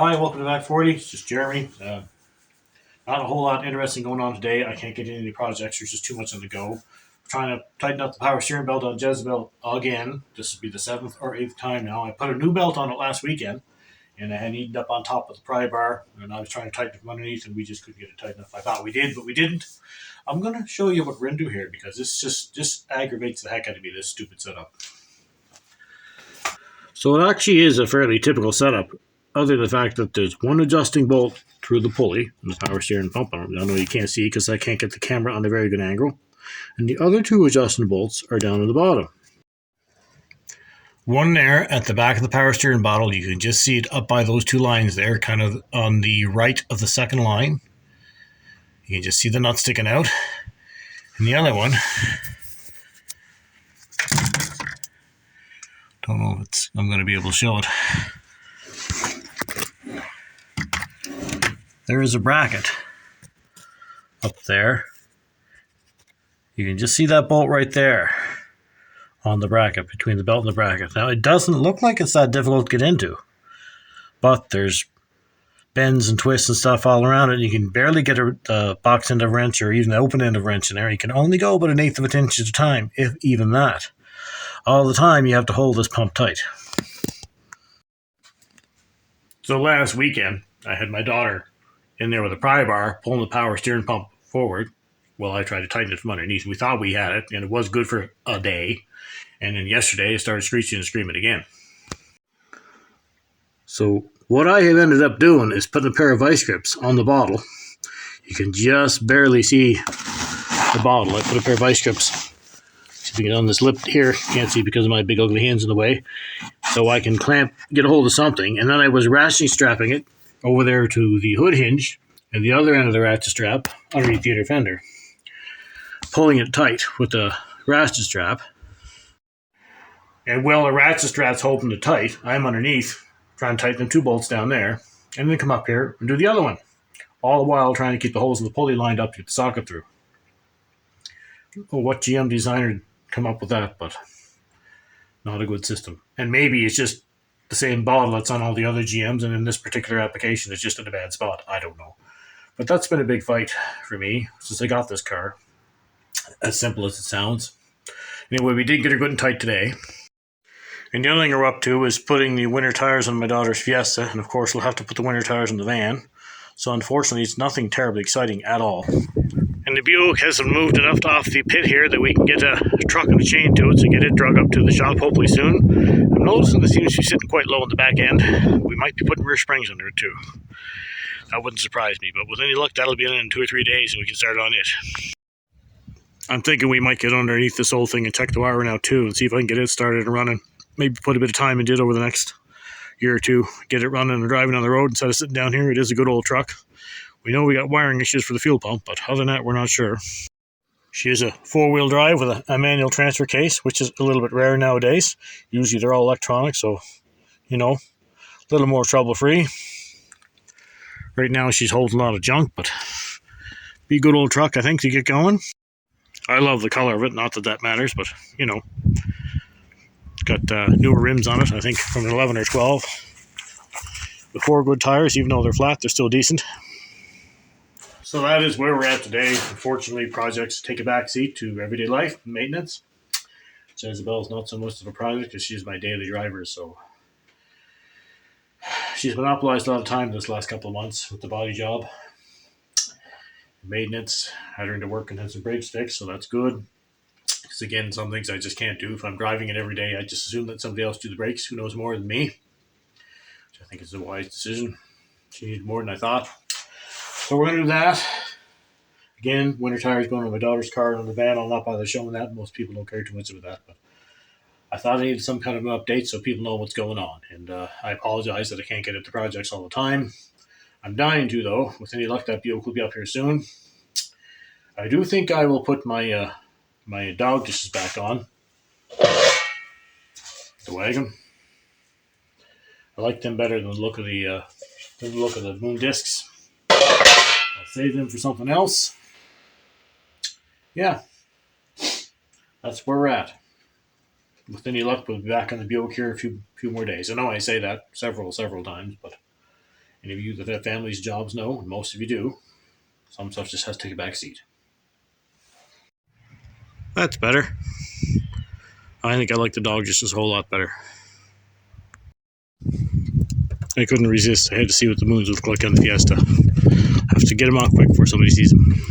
Hi, welcome to Back 40. It's just Jeremy. Not a whole lot interesting going on today. I can't get into any projects. There's just too much on the go. I'm trying to tighten up the power steering belt on Jezebel again. This will be the seventh or eighth time now. I put a new belt on it last weekend, and I had eaten up on top of the pry bar, and I was trying to tighten it from underneath, and we just couldn't get it tight enough. I thought we did, but we didn't. I'm going to show you what we're going to do here because this just aggravates the heck out of me, this stupid setup. So it actually is a fairly typical setup, other than the fact that there's one adjusting bolt through the pulley and the power steering pump arm. I know you can't see because I can't get the camera on a very good angle. And the other two adjusting bolts are down at the bottom. One there at the back of the power steering bottle. You can just see it up by those two lines there, kind of on the right of the second line. You can just see the nut sticking out. And the other one, don't know if I'm going to be able to show it. There is a bracket up there. You can just see that bolt right there on the bracket, between the belt and the bracket. Now, it doesn't look like it's that difficult to get into, but there's bends and twists and stuff all around it, and you can barely get a box end of wrench or even the open end of wrench in there. You can only go about 1/8 of an inch at a time, if even that. All the time, you have to hold this pump tight. So last weekend, I had my daughter in there with a pry bar pulling the power steering pump forward while I tried to tighten it from underneath. We thought we had it, and it was good for a day. And then yesterday, it started screeching and screaming again. So what I have ended up doing is putting a pair of vice grips on the bottle. You can just barely see the bottle. I put a pair of vice grips. See if you can get on this lip here. Can't see because of my big ugly hands in the way. So I can get a hold of something. And then I was ratchet strapping it over there to the hood hinge and the other end of the ratchet strap underneath the inner fender. Pulling it tight with the ratchet strap. And while the ratchet strap's holding it tight, I'm underneath trying to tighten the two bolts down there, and then come up here and do the other one. All the while trying to keep the holes in the pulley lined up to get the socket through. Well, what GM designer come up with that, but not a good system. And maybe it's just the same bottle that's on all the other GMs, and in this particular application, it's just in a bad spot. I don't know. But that's been a big fight for me since I got this car. As simple as it sounds. Anyway, we did get her good and tight today. And the other thing we're up to is putting the winter tires on my daughter's Fiesta, and of course we'll have to put the winter tires on the van. So unfortunately, it's nothing terribly exciting at all. And the Buick hasn't moved enough off the pit here that we can get a truck and a chain to it to get it drug up to the shop hopefully soon. I'm noticing it seems to be sitting quite low on the back end. We might be putting rear springs under it too. That wouldn't surprise me, but with any luck, that'll be in 2 or 3 days and we can start on it. I'm thinking we might get underneath this whole thing and check the wiring out too and see if I can get it started and running. Maybe put a bit of time into it over the next year or two. Get it running and driving on the road instead of sitting down here. It is a good old truck. We know we got wiring issues for the fuel pump, but other than that, we're not sure. She is a 4-wheel drive with a manual transfer case, which is a little bit rare nowadays. Usually they're all electronic, so, a little more trouble-free. Right now she's holding a lot of junk, but be a good old truck, I think, to get going. I love the color of it, not that that matters, but, got newer rims on it, I think from an 11 or 12. The 4 good tires, even though they're flat, they're still decent. So that is where we're at today. Unfortunately, projects take a back seat to everyday life and maintenance. Jezebel's not so much of a project because she's my daily driver, so she's monopolized a lot of time this last couple of months with the body job. Maintenance, had her into work and had some brakes fixed, so that's good. Because again, some things I just can't do. If I'm driving it every day, I just assume that somebody else do the brakes who knows more than me, which I think is a wise decision. She needed more than I thought. So we're going to do that. Again, winter tires going on my daughter's car and on the van. I'll not bother showing that. Most people don't care too much about that. But I thought I needed some kind of an update so people know what's going on. And I apologize that I can't get into projects all the time. I'm dying to, though. With any luck, that Buick will be up here soon. I do think I will put my my dog dishes back on the wagon. I like them better than the look of the moon discs. I'll save them for something else. Yeah, that's where we're at. With any luck, we'll be back on the Buick here a few more days. I know I say that several times, but Any of you that have families, jobs know, and most of you do, some stuff just has to take a back seat. That's better. I think I like the dog just a whole lot better. I couldn't resist. I had to see what the moons would look like on the Fiesta. I have to get them off quick before somebody sees them.